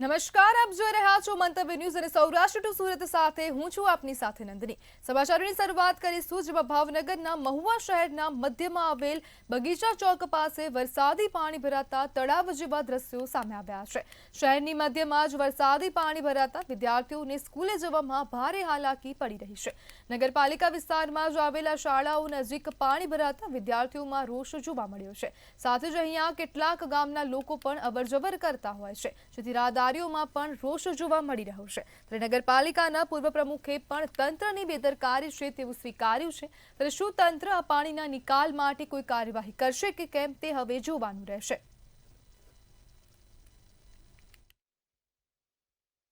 નમસ્કાર, આપ જોઈ રહ્યા છો મંતવ્ય ન્યૂઝ અને સૌરાષ્ટ્ર ટુ સુરત સાથે હું છું આપની સાથે નંદની। સમાચારોની શરૂઆત કરીશું જેમાં ભાવનગરના મહુવા શહેરના મધ્યમાં આવેલ બગીચા ચોક પાસે વરસાદી પાણી ભરાતા તળાવ જેવા દ્રશ્યો સામે આવ્યા છે। શહેરની મધ્યમાં જ વરસાદી પાણી ભરાતા વિદ્યાર્થીઓને સ્કૂલે જવામાં ભારે હાલાકી પડી રહી છે। નગરપાલિકા વિસ્તારમાં જ આવેલા શાળાઓ નજીક પાણી ભરાતા વિદ્યાર્થીઓમાં રોષ જોવા મળ્યો છે। સાથે જ અહીંયા કેટલાક ગામના લોકો પણ અવરજવર કરતા હોય છે, જેથી રાહદારીઓ પણ રોષ જોવા મળી રહ્યો છે। ત્યારે નગરપાલિકાના પૂર્વ પ્રમુખે પણ તંત્રની બેદરકારી છે તેવું સ્વીકાર્યું છે। ત્યારે શું તંત્ર આ પાણીના નિકાલ માટે કોઈ કાર્યવાહી કરશે કે કેમ તે હવે જોવાનું રહેશે।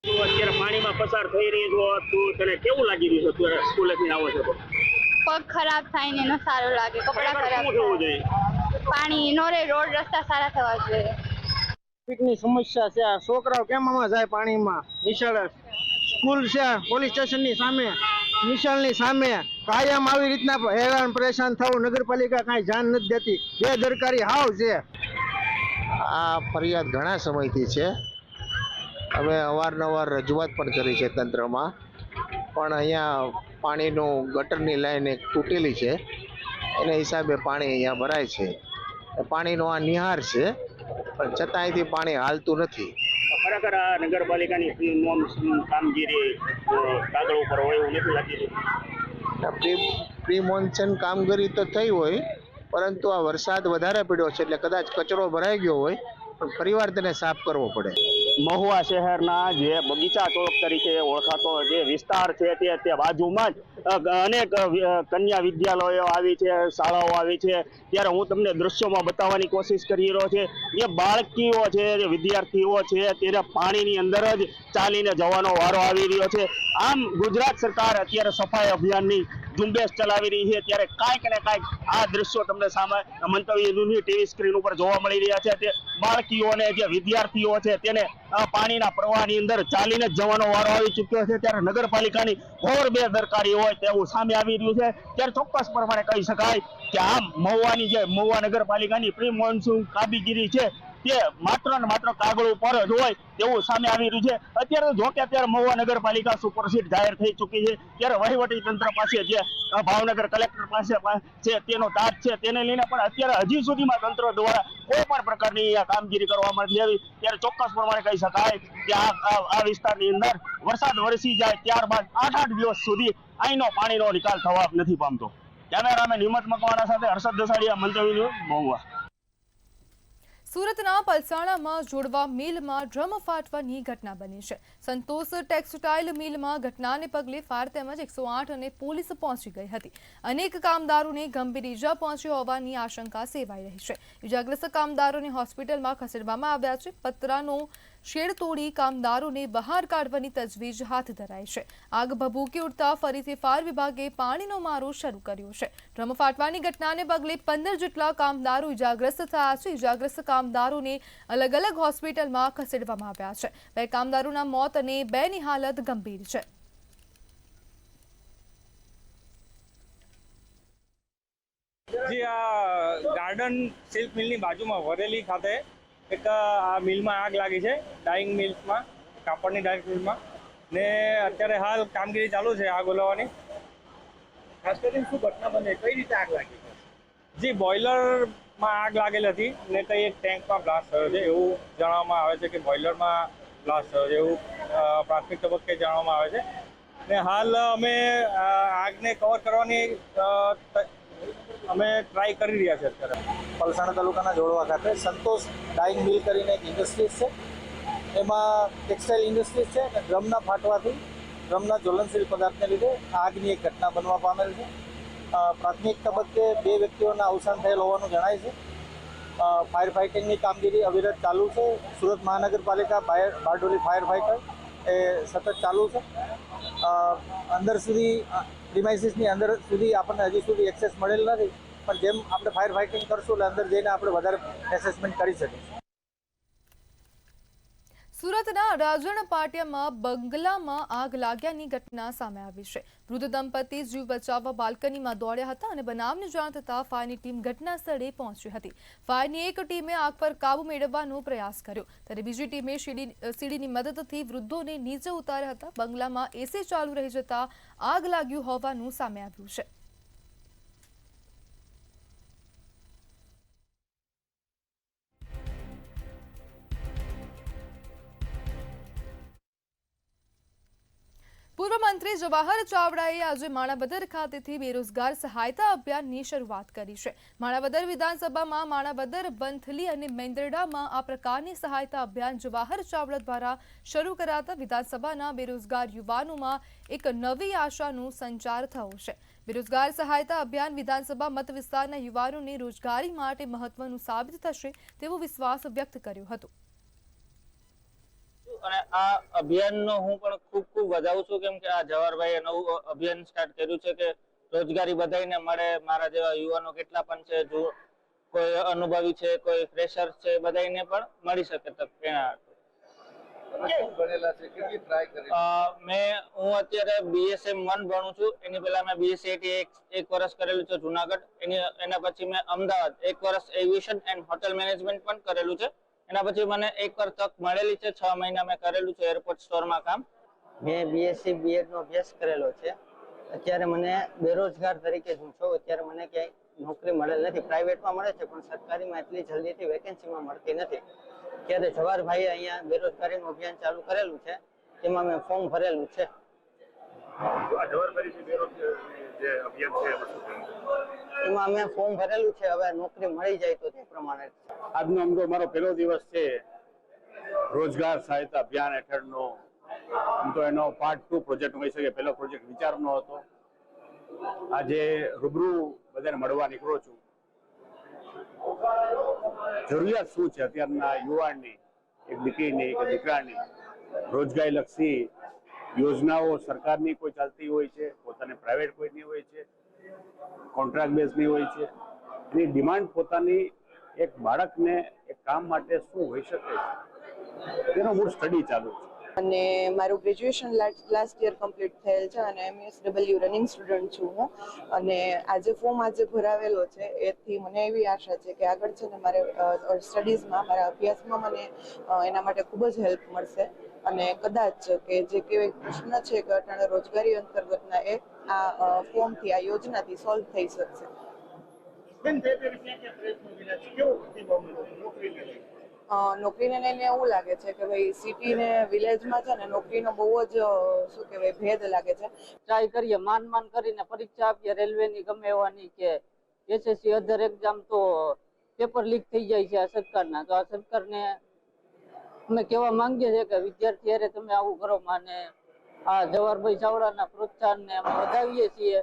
અત્યારે પાણીમાં પસાર થઈ રહી છો તું તને કેવું લાગી રહ્યું છે? તું સ્કૂલેથી આવો છો તો પગ ખરાબ થાય ને ન સારું લાગે, કપડા ખરાબ થાય, પાણી નો રે, રોડ રસ્તા સારા થવા જોઈએ। ટ્રાફિકની સમસ્યા છે। આ છોકરાઓ કેમ આમાં જાય પાણીમાં? નિશાળ સ્કૂલ છે, પોલીસ સ્ટેશનની સામે, નિશાળની સામે કાયમ આવી રીતના હેરાન પરેશાન થવું, નગરપાલિકા કાંઈ ધ્યાન નથી દેતી, બેદરકારી હાવ છે। આ ફરિયાદ ઘણા સમયથી છે। અમે અવારનવાર રજૂઆત પણ કરી છે તંત્રમાં, પણ અહીંયા પાણીનું ગટરની લાઈન એક તૂટેલી છે, એને હિસાબે પાણી અહીંયા ભરાય છે। પાણીનો આ નિહાર છે, પણ છતાં અહીંથી પાણી હાલતું નથી। ખરેખર આ નગરપાલિકાની કામગીરી કાગળ ઉપર હોય એવું નથી લાગી? પ્રી મોન્સૂન કામગીરી તો થઈ હોય, પરંતુ આ વરસાદ વધારે પડ્યો છે એટલે કદાચ કચરો ભરાઈ ગયો હોય, પણ ફરીવાર તેને સાફ કરવો પડે। મહુવા શહેરના જે બગીચા ચોક તરીકે ઓળખાતો જે વિસ્તાર છે તે બાજુમાં જ અનેક કન્યા વિદ્યાલયો આવી છે, શાળાઓ આવી છે। ત્યારે હું તમને દ્રશ્યોમાં બતાવવાની કોશિશ કરી રહ્યો છે। જે બાળકીઓ છે, જે વિદ્યાર્થીઓ છે, તેને પાણીની અંદર જ ચાલીને જવાનો વારો આવી રહ્યો છે। આમ ગુજરાત સરકાર અત્યારે સફાઈ અભિયાનની ઝુંબેશ ચલાવી રહી છે, ત્યારે કાંઈક ને કાંઈક આ દ્રશ્યો તમને સામે મંતવ્ય ન્યૂઝની ટીવી સ્ક્રીન ઉપર જોવા મળી રહ્યા છે। તે બાળકીઓને જે વિદ્યાર્થીઓ છે તેને પાણીના પ્રવાહની અંદર ચાલીને જ જવાનો વારો આવી ચૂક્યો છે। ત્યારે નગરપાલિકાની ઘોર બેદરકારી હોય તેવું સામે આવી રહ્યું છે। ત્યારે ચોક્કસ પ્રમાણે કહી શકાય કે આમ મહુવાની જે મહુવા નગરપાલિકાની પ્રી મોન્સૂન કામગીરી છે તે માત્ર ને માત્ર કાગળ ઉપર જ હોય તેવું સામે આવી રહ્યું છે। અત્યારે જો કે અત્યારે મહુવા નગરપાલિકા સુપરસીડ જાહેર થઈ ચૂકી છે, ત્યારે વહીવટી તંત્ર પાસે જે ભાવનગર કલેક્ટર પાસે છે તેનો તાજ છે, તેને લઈને પણ અત્યારે હજી સુધીમાં તંત્ર દ્વારા કોઈ પણ પ્રકારની કામગીરી કરવામાં નથી આવી। ત્યારે ચોક્કસ પ્રમાણે કહી શકાય કે આ વિસ્તારની અંદર વરસાદ વરસી જાય ત્યારબાદ 8 દિવસ સુધી અહીંનો પાણીનો નિકાલ થવા નથી પામતો। કેમેરામેન હિંમત મકવાણા સાથે હર્ષદ દસાડિયા, મંતવ્ય ન્યૂઝ, મહુવા। સુરતના પલસાણામાં જોડવા મિલમાં ડ્રમ ફાટવાની ઘટના બની છે। સંતોષ ટેક્સટાઇલ મિલમાં ઘટનાને પગલે ફાયર તેમજ 108 અને પોલીસ પહોંચી ગઈ હતી। અનેક કામદારોને ગંભીર ઈજા પહોંચી હોવાની આશંકા સેવાઈ રહી છે। ઈજાગ્રસ્ત કામદારોને હોસ્પિટલમાં ખસેડવામાં આવ્યા છે। પતરાનો શેડ તોડી કામદારોને બહાર કાઢવાની તજવીજ હાથ ધરાઈ છે। આગ ભભૂકી ઉઠતા ફરીથી ફાયર વિભાગે પાણીનો મારો શરૂ કર્યો છે। ડ્રમ ફાટવાની ઘટનાને પગલે 15 જેટલા કામદારો ઈજાગ્રસ્ત થયા છે। ઈજાગ્રસ્ત કામદારોને અલગ અલગ હોસ્પિટલમાં ખસેડવામાં આવ્યા છે। 2 કામદારોના મોત અને 2ની હાલત ગંભીર છે। જી, આ ગાર્ડન સિલ્ક મિલની બાજુમાં વરેલી ખાતે એક આ મિલમાં આગ લાગી છે, ડાઇંગ મિલ્સમાં, કાપડની ડાઇંગ મિલમાં, ને અત્યારે હાલ કામગીરી ચાલુ છે આગ ઓલવવાની। ખાસ કરીને શું ઘટના બને, કઈ રીતે આગ લાગી? જી, બોઇલરમાં આગ લાગેલી હતી ને કંઈ એક ટેન્કમાં બ્લાસ્ટ થયો છે એવું જાણવામાં આવે છે કે બોઇલરમાં બ્લાસ્ટ થયો છે એવું પ્રાથમિક તબક્કે જાણવામાં આવે છે। ને હાલ અમે આગને કવર કરવાની અમે ટ્રાય કરી રહ્યા છીએ। અત્યારે પલસાણા તાલુકાના જોડવા ખાતે સંતોષ ડાઇંગ મિલ કરીને એક ઇન્ડસ્ટ્રીઝ છે, એમાં ટેક્સટાઇલ ઇન્ડસ્ટ્રીઝ છે અને ડ્રમના ફાટવાથી, ડ્રમના જ્વલનશીલ પદાર્થને લીધે આગની એક ઘટના બનવા પામેલ છે। પ્રાથમિક તબક્કે 2 વ્યક્તિઓના અવસાન થયેલ હોવાનું જણાય છે। ફાયર ફાઇટિંગની કામગીરી અવિરત ચાલુ છે। સુરત મહાનગરપાલિકા બારડોલી ફાયર ફાઇટર એ સતત ચાલુ છે। અંદર સુધી પ્રિમાઇસીસની અંદર સુધી આપણને હજી સુધી એક્સેસ મળેલ નથી, પણ જેમ આપણે ફાયર ફાઇટિંગ કરશું એટલે અંદર જઈને આપણે વધારે એસેસમેન્ટ કરી શકીશું। સુરતના રાજણ પાટિયામાં બંગલામાં આગ લાગ્યાની ઘટના સામે આવી છે. વૃદ્ધ દંપતી જીવ બચાવવા બાલ્કનીમાં દોડ્યા હતા અને બનાવની જાણ થતાં ફાયરની ટીમ ઘટના સ્થળે પહોંચી હતી. ફાયરની એક ટીમે આગ પર કાબુ મેળવવાનો પ્રયાસ કર્યો, ત્યારે બીજી ટીમે સીડીની મદદથી વૃદ્ધોને નીચે ઉતાર્યા હતા. બંગલામાં એસી ચાલુ રહી જતા આગ લાગ્યું હોવાનું સામે આવ્યું છે. પૂર્વ મંત્રી જવાહર ચાવડાએ આજે માણાવદર ખાતેથી બેરોજગાર સહાયતા અભિયાનની શરૂઆત કરી છે. માણાવદર વિધાનસભામાં માણાવદર, બંથલી અને મેંદરડામાં આ પ્રકારની સહાયતા અભિયાન જવાહર ચાવડા દ્વારા શરૂ કરાતા વિધાનસભાના બેરોજગાર યુવાનોમાં એક નવી આશાનું સંચાર થયો છે. બેરોજગાર સહાયતા અભિયાન વિધાનસભા મત વિસ્તારના યુવાનોને રોજગારી માટે મહત્વનું સાબિત થશે તેવો વિશ્વાસ વ્યક્ત કર્યો હતો. અને આ અભિયાનનો હું પણ ખૂબ વધાવું છું, કેમ કે આ જવાહરભાઈએ નવું અભિયાન સ્ટાર્ટ કર્યું છે કે રોજગારી બધાને મળે. મારા જેવા યુવાનો કેટલા પણ છે, જો કોઈ અનુભવી છે, કોઈ ફ્રેશર છે, બધાને પણ મળી શકે તક. હું અત્યારે BSM 1 ભણું છું. એની પહેલા મેં BSc એક વર્ષ કરેલું છે જુનાગઢ. એના પછી મેં અમદાવાદ 1 વર્ષ એવિએશન એન્ડ હોટેલ મેનેજમેન્ટ પણ કરેલું છે. એના પછી મને એક વાર તક મળેલી છે, 6 મહિના મેં કરેલું છે એરપોર્ટ સ્ટોરમાં કામ. મેં BSc B.Ed નો અભ્યાસ કરેલો છે. અત્યારે મને બેરોજગાર તરીકે હું છું. અત્યારે મને ક્યાંય નોકરી મળેલ નથી. પ્રાઇવેટમાં મળે છે પણ સરકારીમાં એટલી જલ્દીથી વેકેન્સીમાં મળતી નથી. ત્યારે જવાહરભાઈએ અહીંયા બેરોજગારીનું અભિયાન ચાલુ કરેલું છે, તેમાં મેં ફોર્મ ભરેલું છે. એમાં મેં ફોર્મ ભરેલું છે. હવે નોકરી મળી જાય તો તે પ્રમાણે. આજનો મારો પહેલો દિવસ છે રોજગાર સહાયતા અભિયાન હેઠળનો. આમ તો એનો પાર્ટ 2 પ્રોજેક્ટ હોઈ શકે. પહેલો પ્રોજેક્ટ વિચારનો હતો. આજે રૂબરૂ બધાને મળવા નીકળો છું. જરૂરિયાત શું છે અત્યારના યુવાનની, એક દીકરીની, એક દીકરાની? રોજગારી લક્ષી યોજનાઓ સરકારની કોઈ ચાલતી હોય છે, પોતાને પ્રાઇવેટ કોઈની હોય છે, કોન્ટ્રાક્ટ બેઝની હોય છે. એની ડિમાન્ડ પોતાની એક બાળકને એક કામ માટે શું હોઈ શકે છે, તેનો મૂળ સ્ટડી ચાલુ છે. અને મારું ગ્રેજ્યુએશન લાસ્ટ યર કમ્પ્લીટ થયેલ છે અને MSW રનિંગ સ્ટુડન્ટ છું હું. અને આજે ફોર્મ ભરાવેલો છે એથી મને એવી આશા છે કે આગળ છે ને મારે સ્ટડીઝમાં, મારા અભ્યાસમાં મને એના માટે ખૂબ જ હેલ્પ મળશે. અને કદાચ કે જે કેવી પ્રશ્ન છે કે અટાણે રોજગારી અંતર્ગતના એ આ ફોર્મથી, આ યોજનાથી સોલ્વ થઈ શકશે. નોકરીને લઈને એવું લાગે છે કે ભાઈ સિટી ને વિલેજમાં છે ને નોકરીનો બહુ જ શું કહેવાય ભેદ લાગે છે. ટ્રાય કરીએ, માન કરીને પરીક્ષા આપીએ, રેલવેની ગમે એવાની કે SSC અધર એક્ઝામ, તો પેપર લીક થઈ જાય છે આ સરકારના. તો આ સરકારને અમે કહેવા માંગીએ છીએ કે વિદ્યાર્થી અરે તમે આવું કરો. અને આ જવાહરભાઈ ચાવડાના પ્રોત્સાહનને અમે વધાવીએ છીએ.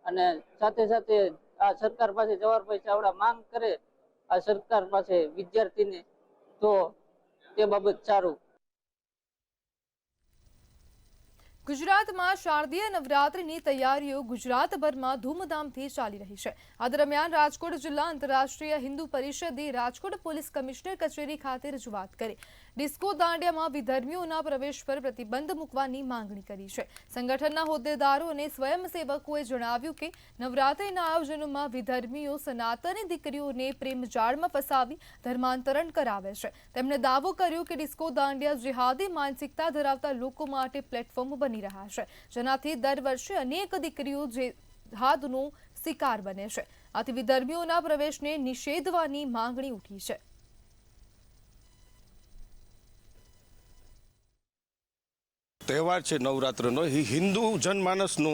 અને સાથે સાથે આ સરકાર પાસે જવાહરભાઈ ચાવડા માંગ કરે આ સરકાર પાસે વિદ્યાર્થીને, તો તે બાબત સારું. ગુજરાતમાં શારદીય નવરાત્રિની તૈયારીઓ ગુજરાતભરમાં ધૂમધામથી ચાલી રહી છે. આ દરમિયાન રાજકોટ જિલ્લા આંતરરાષ્ટ્રીય હિન્દુ પરિષદે રાજકોટ પોલીસ કમિશનર કચેરી ખાતે રજૂઆત કરી ડિસ્કો દાંડિયામાં વિધર્મીઓના પ્રવેશ પર પ્રતિબંધ મૂકવાની માંગણી કરી છે. સંગઠનના હોદ્દેદારો અને સ્વયંસેવકોએ જણાવ્યું કે નવરાત્રિના આયોજનોમાં વિધર્મીઓ સનાતની દીકરીઓને પ્રેમજાળમાં ફસાવી ધર્માંતરણ કરાવે છે. તેમણે દાવો કર્યો કે ડિસ્કો દાંડિયા જિહાદી માનસિકતા ધરાવતા લોકો માટે પ્લેટફોર્મ બની રહ્યા છે, જેનાથી દર વર્ષે અનેક દીકરીઓ જિહાદનો શિકાર બને છે. આથી વિધર્મીઓના પ્રવેશને નિષેધવાની માંગણી ઉઠી છે. તહેવાર છે નવરાત્રનો, એ હિન્દુ જનમાનસનો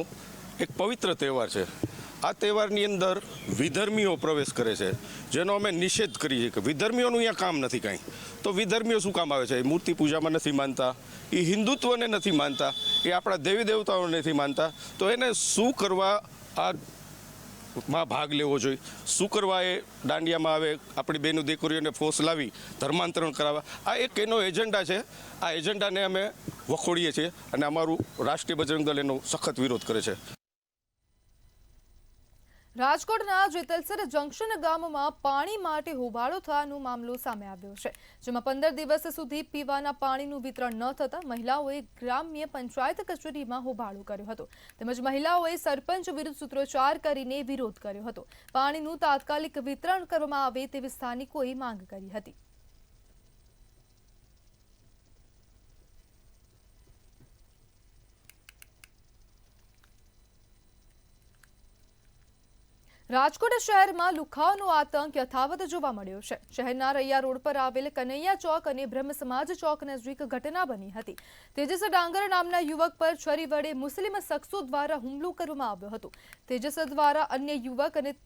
એક પવિત્ર તહેવાર છે. આ તહેવારની અંદર વિધર્મીઓ પ્રવેશ કરે છે, જેનો અમે નિષેધ કરીએ કે વિધર્મીઓનું અહીંયા કામ નથી કાંઈ. તો વિધર્મીઓ શું કામ આવે છે? એ મૂર્તિ પૂજામાં નથી માનતા, એ હિન્દુત્વને નથી માનતા, એ આપણા દેવી દેવતાઓને નથી માનતા. તો એને શું કરવા આ માં ભાગ લેવો જોઈએ? શું કરવા એ દાંડિયામાં આવે, આપણી બેનો દીકરીઓને ફોર્સ લાવી ધર્માંતરણ કરાવવા? આ એક એનો એજન્ડા છે. આ એજન્ડાને અમે વખોડીએ છીએ અને અમારું રાષ્ટ્રીય બજરંગ દળ એનો સખત વિરોધ કરે છે. રાજકોટના જેતલસર જંકશન ગામમાં પાણી માટે હોબાળો થવાનો મામલો સામે આવ્યો છે, જેમાં 15 દિવસ સુધી પીવાના પાણીનું વિતરણ ન થતા મહિલાઓએ ગ્રામ્ય પંચાયત કચેરીમાં હોબાળો કર્યો હતો, તેમજ મહિલાઓએ સરપંચ વિરુદ્ધ સૂત્રોચ્ચાર કરીને વિરોધ કર્યો હતો. પાણીનું તાત્કાલિક વિતરણ કરવામાં આવે તેવી સ્થાનિકોએ માંગ કરી હતી. રાજકોટ શહેરમાં લુખાઓનો આતંક યથાવત જોવા મળ્યો છે. શહેરના રૈયા રોડ પર આવેલ કનૈયા ચોક અને બ્રહ્મ સમાજ ચોક નજીક ઘટના બની હતી. તેજસ ડાંગર નામના યુવક પર છરી વડે મુસ્લિમ શખ્સો દ્વારા હુમલો કરવામાં આવ્યો હતો. તેજસ દ્વારા અન્ય યુવક અને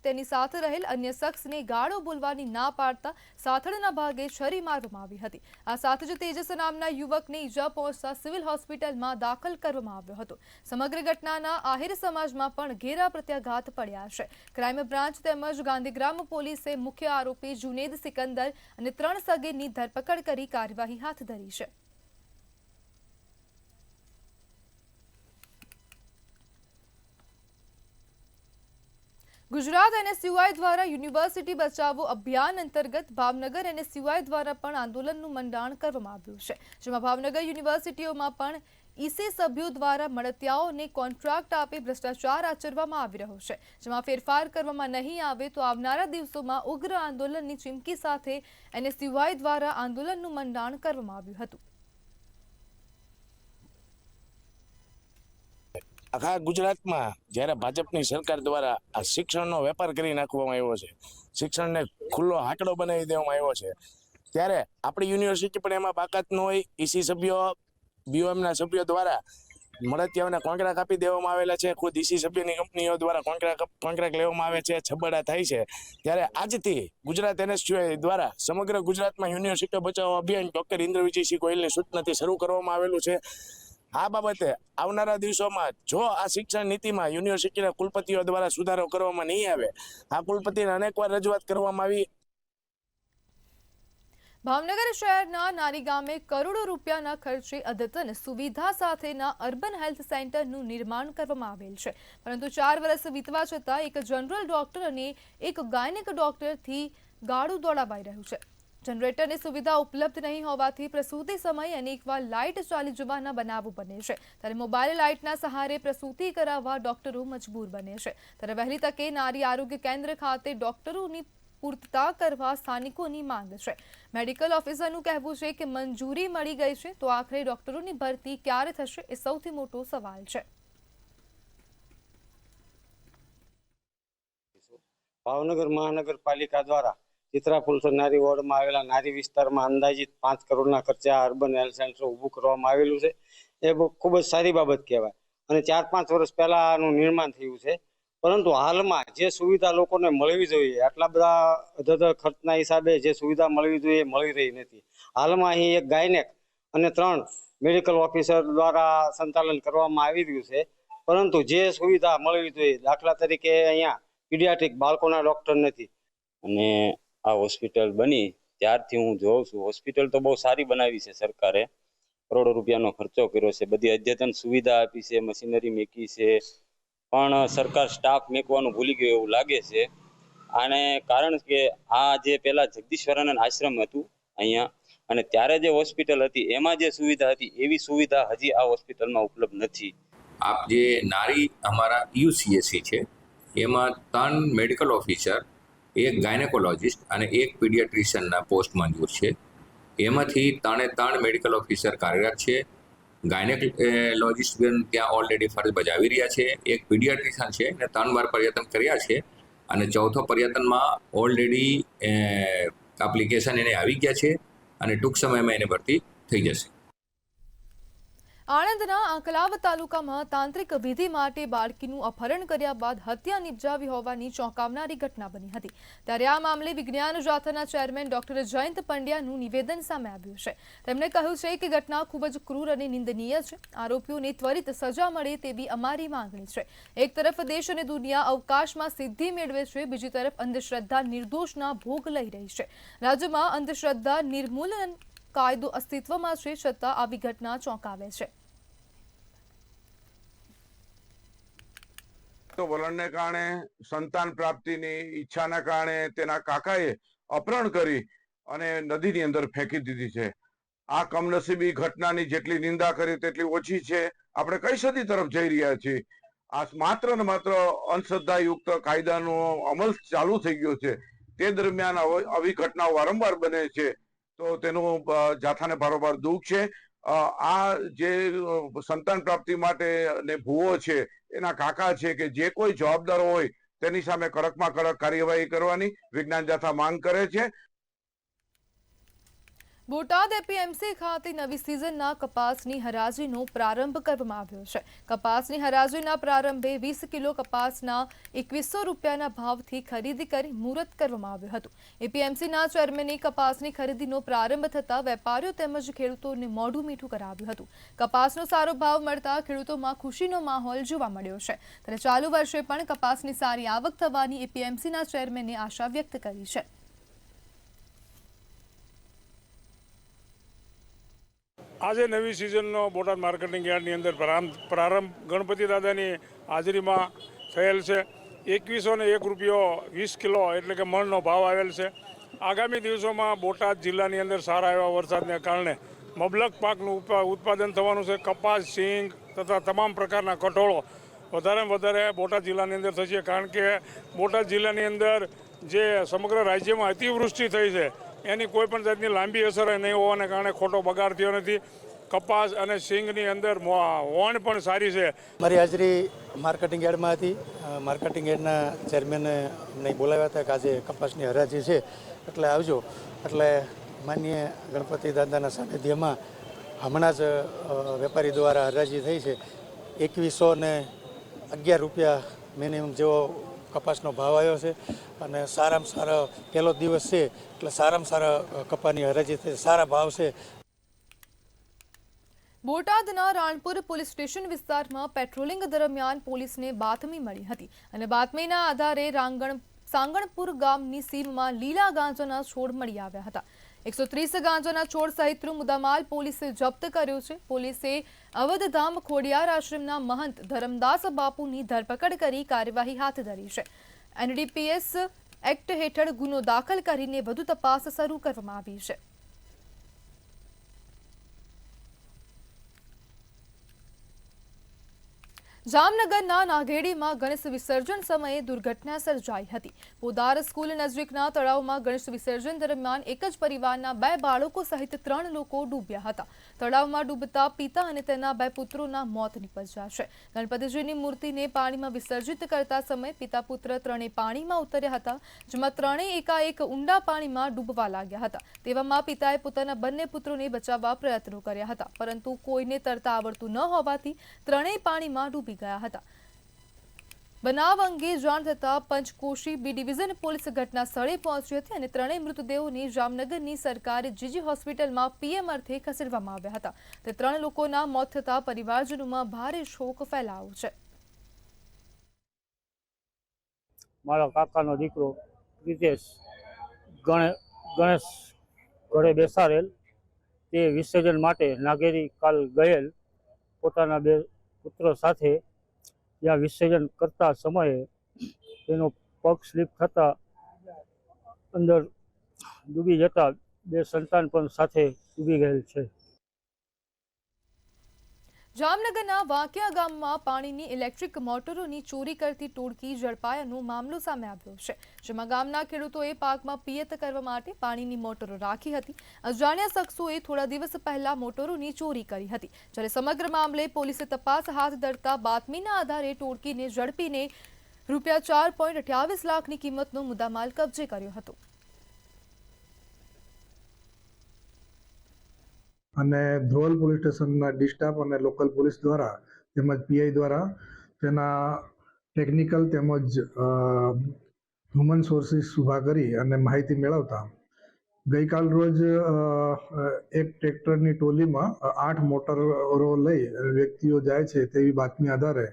તેની સાથે રહેલ અન્ય શખ્સને ગાળો બોલવાની ના પાડતા સાથળના ભાગે છરી મારવામાં આવી હતી. આ સાથે જ તેજસ નામના યુવકને ઈજા પહોંચતા સિવિલ હોસ્પિટલમાં દાખલ કરવામાં આવ્યો હતો. સમગ્ર ઘટનાના આહિર સમાજમાં પણ ઘેરા પ્રત્યાઘાત પડ્યા છે. ક્રાઇમ બ્રાન્ચ તેમજ ગાંધીગ્રામ પોલીસે મુખ્ય આરોપી જુનેદ સિકંદર અને 3 સગીરની ધરપકડ કરી કાર્યવાહી હાથ ધરી છે. ગુજરાત એનએસયુઆઈ દ્વારા યુનિવર્સિટી બચાવો અભિયાન અંતર્ગત ભાવનગર એનએસયુઆઈ દ્વારા પણ આંદોલનનું મંડાણ કરવામાં આવ્યું છે, જેમાં ભાવનગર યુનિવર્સિટીઓમાં પણ ઈસી સભ્યો દ્વારા મળતિયાઓને કોન્ટ્રાક્ટ આપી ભ્રષ્ટાચાર આચરવામાં આવી રહ્યો છે, જેમાં ફેરફાર કરવામાં નહીં આવે તો આવનારા દિવસોમાં ઉગ્ર આંદોલનની ચીમકી સાથે એનએસયુઆઈ દ્વારા આંદોલનનું મંડાણ કરવામાં આવ્યું હતું. આખા ગુજરાતમાં જ્યારે ભાજપની સરકાર દ્વારા આ શિક્ષણનો વેપાર કરી નાખવામાં આવ્યો છે, શિક્ષણને ખુલ્લો હાકડો બનાવી દેવામાં આવ્યો છે, ત્યારે આપણી યુનિવર્સિટી પણ એમાં બાકાત ન હોય. ઈસી સભ્યો બીઓએમના સભ્યો દ્વારા મળતિયાઓને કોન્ટ્રાક્ટ આપી દેવામાં આવેલા છે. ખુદ ઈસી સભ્યની કંપનીઓ દ્વારા કોન્ટ્રાક્ટ લેવામાં આવે છે, છબડા થાય છે. ત્યારે આજથી ગુજરાત એનએસયુઆઈ દ્વારા સમગ્ર ગુજરાતમાં યુનિવર્સિટીઓ બચાવો અભિયાન ડોક્ટર ઇન્દ્ર વિજયસિંહ ગોયલની સૂચનાથી શરૂ કરવામાં આવેલું છે. આ બાબતે આવનારા દિવસોમાં જો આ શિક્ષણ નીતિમાં યુનિવર્સિટીના કુલપતિઓ દ્વારા સુધારો કરવામાં નહીં આવે, આ કુલપતિને અનેકવાર રજૂઆત કરવામાં આવી. ભાવનગર શહેરના નારી ગામે કરોડો રૂપિયાના ખર્ચે અદ્યતન સુવિધા સાથેના અર્બન હેલ્થ સેન્ટરનું નિર્માણ કરવામાં આવેલ છે, પરંતુ 4 વર્ષ વીતવા છતાં એક જનરલ ડોક્ટર અને એક ગાયનેક ડોક્ટરથી ગાળું દોડાવાઈ રહ્યું છે. જનરેટરની સુવિધા ઉપલબ્ધ નહીં હોવાથી પ્રસૂતિ સમયે અનેકવાર લાઇટ ચાલી જવાના બનાવો બને છે, ત્યારે મોબાઈલ લાઇટના સહારે પ્રસૂતિ કરાવવા ડોક્ટરો મજબૂર બને છે. ત્યારે વહેલી તકે નારી આરોગ્ય કેન્દ્ર ખાતે ડોક્ટરોની પૂર્તતા કરવા સ્થાનિકોની માંગ છે. મેડિકલ ઓફિસરનું કહેવું છે કે મંજૂરી મળી ગઈ છે, તો આખરે ડોક્ટરોની ભરતી ક્યારે થશે એ સૌથી મોટો સવાલ છે. ભાવનગર મહાનગરપાલિકા દ્વારા ચિત્રાપુલસર નારી વોર્ડમાં આવેલા નારી વિસ્તારમાં અંદાજિત 5 કરોડના ખર્ચે આ અર્બન હેલ્થ સેન્ટર ઊભું કરવામાં આવેલું છે. એ ખૂબ જ સારી બાબત કહેવાય અને 4-5 વર્ષ પહેલા આનું નિર્માણ થયું છે, પરંતુ હાલમાં જે સુવિધા લોકોને મળવી જોઈએ, આટલા બધા અધધ ખર્ચના હિસાબે જે સુવિધા મળવી જોઈએ મળી રહી નથી. હાલમાં અહીં એક ગાયનેક અને 3 મેડિકલ ઓફિસર દ્વારા સંચાલન કરવામાં આવી રહ્યું છે, પરંતુ જે સુવિધા મળવી જોઈએ, દાખલા તરીકે અહીંયા પીડિયાટ્રિક બાળકોના ડોક્ટર નથી. અને આ હોસ્પિટલ બની ત્યારથી હું જોઉં છું, હોસ્પિટલ તો બહુ સારી બનાવી છે સરકારે, કરોડો રૂપિયાનો ખર્ચો કર્યો છે, બધી અદ્યતન સુવિધા આપી છે, મશીનરી મેકી છે, પણ સરકાર સ્ટાફ મેકવાનું ભૂલી ગયો એવું લાગે છે. આને કારણ કે આ જે પહેલા જગદીશ્વરાનંદ આશ્રમ હતું અહીંયા, અને ત્યારે જે હોસ્પિટલ હતી એમાં જે સુવિધા હતી એવી સુવિધા હજી આ હોસ્પિટલમાં ઉપલબ્ધ નથી. આપ જે નારી અમારા યુસીએસસી છે એમાં 3 મેડિકલ ઓફિસર, એક ગાયનેકોલોજિસ્ટ અને એક પીડિયાટ્રિશિયનના પોસ્ટ મંજૂર છે. એમાંથી 3 મેડિકલ ઓફિસર કાર્યરત છે. ગાયનેકોલોજિસ્ટ ત્યાં ઓલરેડી ફરજ બજાવી રહ્યા છે. એક પીડિયાટ્રિશિયન છે અને 3 વાર પ્રયત્ન કર્યા છે, અને 4થો પ્રયત્નમાં ઓલરેડી એપ્લિકેશન એને આવી ગયા છે અને ટૂંક સમયમાં એને ભરતી થઈ જશે. આણંદના આંકલાવ તાલુકામાં તાંત્રિક વિધિ માટે બાળકીનું અપહરણ કર્યા બાદ હત્યા નિપજાવી હોવાની ચોંકાવનારી ઘટના બની હતી. ત્યારે આ મામલે વિજ્ઞાન જાથાના ચેરમેન ડોક્ટર જયંત પંડ્યાનું નિવેદન સામે આવ્યું છે. તેમણે કહ્યું છે કે ઘટના ખૂબ જ ક્રૂર અને નિંદનીય છે. આરોપીઓને ત્વરિત સજા મળે તેવી અમારી માંગણી છે. એક તરફ દેશ અને દુનિયા અવકાશમાં સિદ્ધિ મેળવે છે, બીજી તરફ અંધશ્રદ્ધા નિર્દોષના ભોગ લઈ રહી છે. રાજ્યમાં અંધશ્રદ્ધા નિર્મૂલન કાયદો અસ્તિત્વમાં છે, છતાં આવી ઘટના ચોંકાવે છે. તો વલણને કારણે સંતાન પ્રાપ્તિની ઈચ્છાના કારણે તેના કાકાએ અપહરણ કરી અને નદીની અંદર ફેંકી દીધી છે. આ કમનસીબી ઘટનાની જેટલી નિંદા કરી તેટલી ઓછી છે. આપણે કઈ સદી તરફ જઈ રહ્યા છીએ. આ માત્ર ને માત્ર અંધશ્રદ્ધાયુક્ત કાયદાનો અમલ ચાલુ થઈ ગયો છે. તે દરમિયાન આવી ઘટનાઓ વારંવાર બને છે તો તેનું જાથાને બારોબાર દુઃખ છે. આ જે સંતાન પ્રાપ્તિ માટે ને ભૂવો છે એના કાકા છે કે જે કોઈ જવાબદાર હોય તેની સામે કડકમાં કડક કાર્યવાહી કરવાની વિજ્ઞાન જાથા માંગ કરે છે. બોટાદ એપીએમસી ખાતે નવી સિઝનના કપાસની હરાજીનો પ્રારંભ કરવામાં આવ્યો છે. કપાસની હરાજીના પ્રારંભે 20 કિલો કપાસના 2100 રૂપિયાના ભાવથી ખરીદી કરી મુહૂર્ત કરવામાં આવ્યું હતું. એપીએમસીના ચેરમેને કપાસની ખરીદીનો પ્રારંભ થતાં વેપારીઓ તેમજ ખેડૂતોને મોઢું મીઠું કરાવ્યું હતું. કપાસનો સારો ભાવ મળતા ખેડૂતોમાં ખુશીનો માહોલ જોવા મળ્યો છે. ત્યારે ચાલુ વર્ષે પણ કપાસની સારી આવક થવાની એપીએમસીના ચેરમેને આશા વ્યક્ત કરી છે. આજે નવી સિઝનનો બોટાદ માર્કેટિંગ યાર્ડની અંદર પ્રારંભ ગણપતિ દાદાની હાજરીમાં થયેલ છે. 2101 રૂપિયો 20 કિલો એટલે કે મણનો ભાવ આવેલ છે. આગામી દિવસોમાં બોટાદ જિલ્લાની અંદર સારા એવા વરસાદને કારણે મબલક પાકનું ઉત્પાદન થવાનું છે. કપાસ, સિંગ તથા તમામ પ્રકારના કઠોળો વધારેમાં વધારે બોટાદ જિલ્લાની અંદર થશે. કારણ કે બોટાદ જિલ્લાની અંદર જે સમગ્ર રાજ્યમાં અતિવૃષ્ટિ થઈ છે એની કોઈ પણ જાતની લાંબી અસર નહીં હોવાને કારણે ખોટો બગાડ થયો નથી. કપાસ અને સિંગની અંદર વણ પણ સારી છે. મારી હાજરી માર્કેટિંગ યાર્ડમાં હતી. માર્કેટિંગ યાર્ડના ચેરમેને અમને બોલાવ્યા હતા કે આજે કપાસની હરાજી છે એટલે આવજો. એટલે માનનીય ગણપતિ દાદાના સાનિધ્યમાં હમણાં જ વેપારી દ્વારા હરાજી થઈ છે. 2111 રૂપિયા મિનિમમ જેવો કપાસનો ભાવ આવ્યો છે અને સારામાં સારો પહેલો દિવસ છે એટલે સારામાં સારા કપાસની હરાજી થઈ સારા ભાવ છે. બોટાદના રાણપુર પોલીસ સ્ટેશન વિસ્તારમાં પેટ્રોલિંગ દરમિયાન પોલીસને બાતમી મળી હતી અને બાતમીના આધારે સાંગણપુર ગામની સીમમાં લીલા ગાંજાના છોડ મળી આવ્યા હતા. 130 ગાંજાના છોડ સહિતનો મુદ્દામાલ પોલીસે જપ્ત કર્યો છે. પોલીસે અવધધામ ખોડિયાર આશ્રમના મહંત ધરમદાસ બાપુની ધરપકડ કરી કાર્યવાહી હાથ ધરી છે. એનડીપીએસ એક્ટ હેઠળ ગુનો દાખલ કરીને વધુ તપાસ શરૂ કરવામાં આવી છે. જામનગરના નાઘેડીમાં ગણેશ વિસર્જન સમયે દુર્ઘટના સર્જાઈ હતી. પોદાર સ્કૂલ નજીકના તળાવમાં ગણેશ વિસર્જન દરમિયાન એક જ પરિવારના 2 બાળકો સહિત 3 લોકો ડૂબ્યા હતા. તળાવમાં ડૂબતા પિતા અને તેના 2 પુત્રોના મોત નીપજ્યા છે. ગણપતિજીની મૂર્તિને પાણીમાં વિસર્જિત કરતા સમયે પિતા પુત્ર ત્રણેય પાણીમાં ઉતર્યા હતા, જેમાં ત્રણેય એકાએક ઊંડા પાણીમાં ડૂબવા લાગ્યા હતા. તેવામાં પિતાએ પોતાના બંને પુત્રોને બચાવવા પ્રયત્નો કર્યા હતા, પરંતુ કોઈને તરતા આવડતું ન હોવાથી ત્રણેય પાણીમાં ડૂબી ગયા હતા. બનાવ અંગે જાણ થતાં પંચકોશી બી ડિવિઝન પોલીસ ઘટના સ્થળે પહોંચી હતી અને ત્રણેય મૃતદેહોને જામનગરની સરકારી જીજી હોસ્પિટલમાં પીએમ અર્થે ખસેડવામાં આવ્યા હતા. તે 3 લોકોના મોત થતાં પરિવારજનોમાં ભારે શોક ફેલાયો છે. મારા કાકાનો દીકરો પ્રિતેશ ગણેશ ઘરે બેસાડેલ તે વિસર્જન માટે નાગેરી કાલ ગયેલ પોતાના 2 પુત્રો સાથે ત્યાં વિસર્જન કરતા સમયે તેનો પગ સ્લીપ થતા અંદર ડૂબી જતા 2 સંતાન પણ સાથે ડૂબી ગયેલ છે. જામનગરના વાંકિયા ગામમાં પાણીની ઇલેક્ટ્રિક મોટરોની ચોરી કરતી ટોળકી ઝડપાયાનો મામલો સામે આવ્યો છે, જેમાં ગામના ખેડૂતોએ પાકમાં પિયત કરવા માટે પાણીની મોટરો રાખી હતી. અજાણ્યા શખ્સોએ થોડા દિવસ પહેલા મોટરોની ચોરી કરી હતી, જ્યારે સમગ્ર મામલે પોલીસે તપાસ હાથ ધરતા બાતમીના આધારે ટોળકીને ઝડપીને ₹4.28 લાખની કિંમતનો મુદ્દામાલ કબજે કર્યો હતો. અને ધ્રોલ પોલીસ સ્ટેશનના ડિસ્ટાફ અને લોકલ પોલીસ દ્વારા તેમજ પીઆઈ દ્વારા તેના ટેકનિકલ તેમજ હ્યુમન સોર્સિસ ઊભા કરી અને માહિતી મેળવતા ગઈકાલ રોજ એક ટ્રેક્ટરની ટોલીમાં 8 મોટરો લઈ વ્યક્તિઓ જાય છે તેવી બાતમી આધારે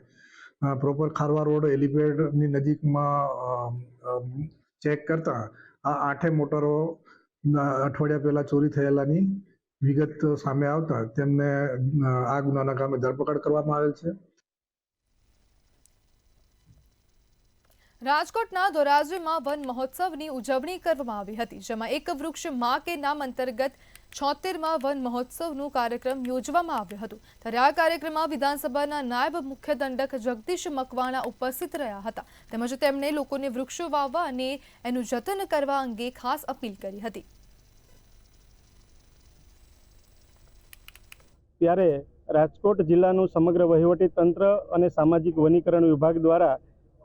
પ્રોપર ખારવા રોડ હેલીપેડની નજીકમાં ચેક કરતા આ 8 મોટરો અઠવાડિયા પહેલા ચોરી થયેલાની વિગત સામે આવતા તેમને આ ગુનાના કામે ધરપકડ કરવામાં આવેલ છે. રાજકોટના ધોરાજીમાં વન મહોત્સવની ઉજવણી કરવામાં આવી હતી, જેમાં એક વૃક્ષ માં કે નામ અંતર્ગત 76માં વન મહોત્સવનો કાર્યક્રમ યોજવામાં આવ્યો હતો। ત્યારે આ કાર્યક્રમમાં વિધાનસભાના નાયબ મુખ્ય દંડક જગદીશ મકવાણા ઉપસ્થિત રહ્યા હતા, તેમજ તેમણે લોકોને વૃક્ષો વાવવા અને એનું જતન કરવા અંગે ખાસ અપીલ કરી હતી। ત્યારે રાજકોટ જિલ્લાનું સમગ્ર વહીવટી તંત્ર અને સામાજિક વનીકરણ વિભાગ દ્વારા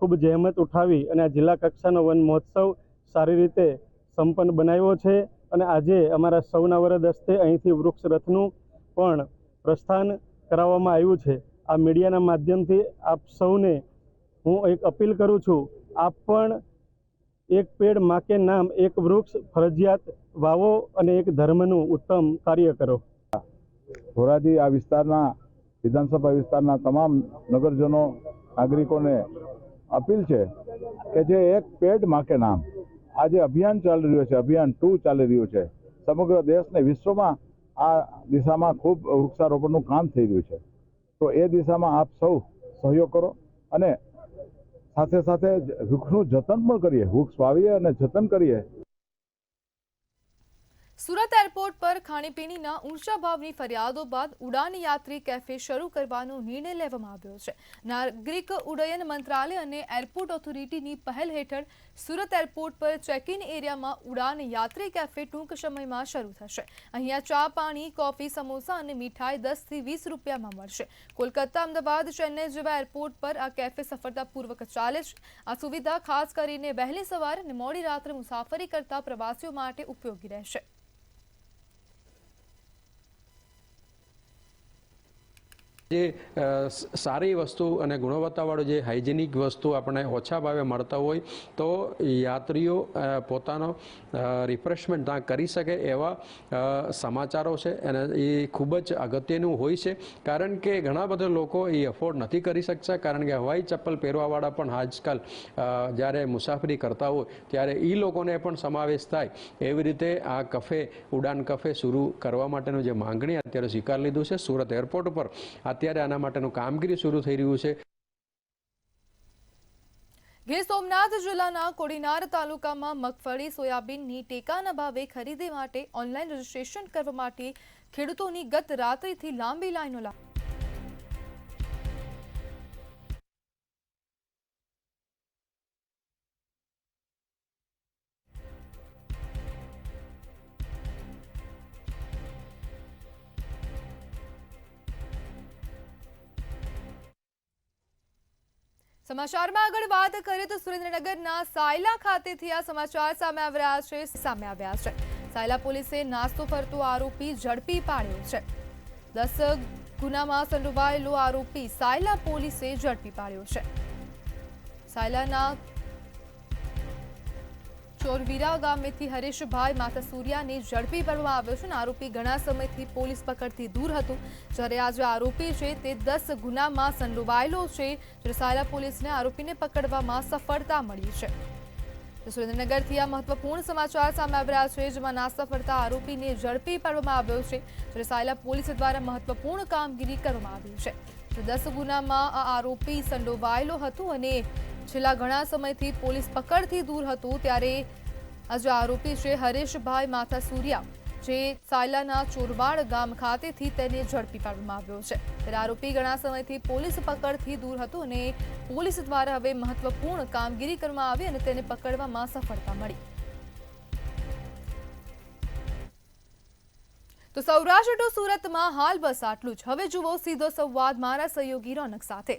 ખૂબ જહેમત ઉઠાવી અને આ જિલ્લા કક્ષાનો વન મહોત્સવ સારી રીતે સંપન્ન બનાવ્યો છે અને આજે અમારા સૌના વરદ હસ્તે અહીંથી વૃક્ષ રથનું પણ પ્રસ્થાન કરાવવામાં આવ્યું છે। આ મીડિયાના માધ્યમથી આપ સૌને હું એક અપીલ કરું છું, આપ પણ એક પેડ માં કે નામ એક વૃક્ષ ફરજિયાત વાવો અને એક ધર્મનું ઉત્તમ કાર્ય કરો। ધોરાજી આ વિસ્તારના વિધાનસભા વિસ્તારના તમામ નગરજનો નાગરિકોને અપીલ છે કે જે એક પેડ માં કે નામ આ જે અભિયાન ચાલી રહ્યું છે, અભિયાન 2 ચાલી રહ્યું છે, સમગ્ર દેશ ને વિશ્વમાં આ દિશામાં ખૂબ વૃક્ષારોપણનું કામ થઈ રહ્યું છે। તો એ દિશામાં આપ સૌ સહયોગ કરો અને સાથે સાથે વૃક્ષનું જતન પણ કરીએ, વૃક્ષ વાવીએ અને જતન કરીએ। સુરત એરપોર્ટ પર ખાણીપીણીના ઊંચા ભાવની ફરિયાદો બાદ ઉડાન યાત્રી કેફે શરૂ કરવાનો નિર્ણય લેવામાં આવ્યો છે। નાગરિક ઉડ્ડયન મંત્રાલય અને એરપોર્ટ ઓથોરિટીની પહેલ હેઠળ સુરત એરપોર્ટ પર ચેક ઇન એરિયામાં ઉડાન યાત્રી કેફે ટૂંક સમયમાં શરૂ થશે। અહીંયા ચા, પાણી, કોફી, સમોસા અને મીઠાઈ 10 થી 20 રૂપિયામાં મળશે। કોલકાતા, અમદાવાદ, ચેન્નઈ જેવા એરપોર્ટ પર આ કેફે સફળતાપૂર્વક ચાલે છે। આ સુવિધા ખાસ કરીને વહેલી સવારે અને મોડી રાત્રે મુસાફરી કરતા પ્રવાસીઓ માટે ઉપયોગી રહેશે। જે સારી વસ્તુ અને ગુણવત્તાવાળું જે હાઇજેનિક વસ્તુ આપણને ઓછા ભાવે મળતા હોય તો યાત્રીઓ પોતાનો રિફ્રેશમેન્ટ ત્યાં કરી શકે એવા સમાચારો છે અને એ ખૂબ જ અગત્યનું હોય છે, કારણ કે ઘણા બધા લોકો એ અફોર્ડ નથી કરી શકતા, કારણ કે હવાઈ ચપ્પલ પહેરવાવાળા પણ આજકાલ જ્યારે મુસાફરી કરતા હોય ત્યારે એ લોકોને પણ સમાવેશ થાય એવી રીતે આ કફે, ઉડાન કફે શરૂ કરવા માટેનું જે માંગણી અત્યારે સ્વીકાર લીધું છે। સુરત એરપોર્ટ પર અત્યારે આના માટેનું કામગીરી શરૂ થઈ રહ્યું છે। ગીર સોમનાથ જિલ્લાના કોડીનાર તાલુકામાં મગફળી, સોયાબીનની ટેકાના ભાવે ખરીદી માટે ઓનલાઈન રજીસ્ટ્રેશન કરવા માટે ખેડૂતોની ગત રાત્રિથી લાંબી લાઈનો લાગી। સમાચારમાં આગળ વાત કરીએ તો સુરેન્દ્રનગરના સાયલા ખાતેથી આ સમાચાર સામે આવ્યા છે। સાયલા પોલીસે નાસ્તો ફરતો આરોપી ઝડપી પાડ્યો છે। 10 ગુનામાં સંડોવાયેલો આરોપી સાયલા પોલીસે ઝડપી પાડ્યો છે। સાયલાના ચોરવીરા ગામેથી હરેશભાઈ માથાસુરિયાને ઝડપી પાડવામાં આવ્યો છે। આરોપી ઘણા સમયથી પોલીસ પકડથી દૂર હતો, જ્યારે આજે આરોપી છે તે 10 ગુનામાં સંડોવાયેલો છે, જ્યારે સાયલા પોલીસને આરોપીને પકડવામાં સફળતા મળી છે। સુરેન્દ્રનગરથી આ મહત્વપૂર્ણ સમાચાર સામે આવ્યા છે, જેમાં નાસ્તા ફરતા આરોપીને ઝડપી પાડવામાં આવ્યો છે, જ્યારે સાયલા પોલીસ દ્વારા મહત્વપૂર્ણ કામગીરી કરવામાં આવી છે। 10 ગુનામાં આ આરોપી સંડોવાયેલો હતો અને છેલ્લા ઘણા સમયથી પોલીસ પકડથી દૂર હતું, ત્યારે આજે આરોપી છે હરેશભાઈ માથાસુરિયા, જે સાયલાના ચોરવાડ ગામ ખાતેથી તેને ઝડપી પાડવામાં આવ્યો છે। ત્યારે આરોપી ઘણા સમયથી પોલીસ પકડથી દૂર હતું અને પોલીસ દ્વારા હવે મહત્વપૂર્ણ કામગીરી કરવામાં આવી અને તેને પકડવામાં સફળતા મળી। તો સૌરાષ્ટ્ર ટુ સુરતમાં હાલ બસ આટલું જ। હવે જુઓ સીધો સંવાદ મારા સહયોગી રોનક સાથે।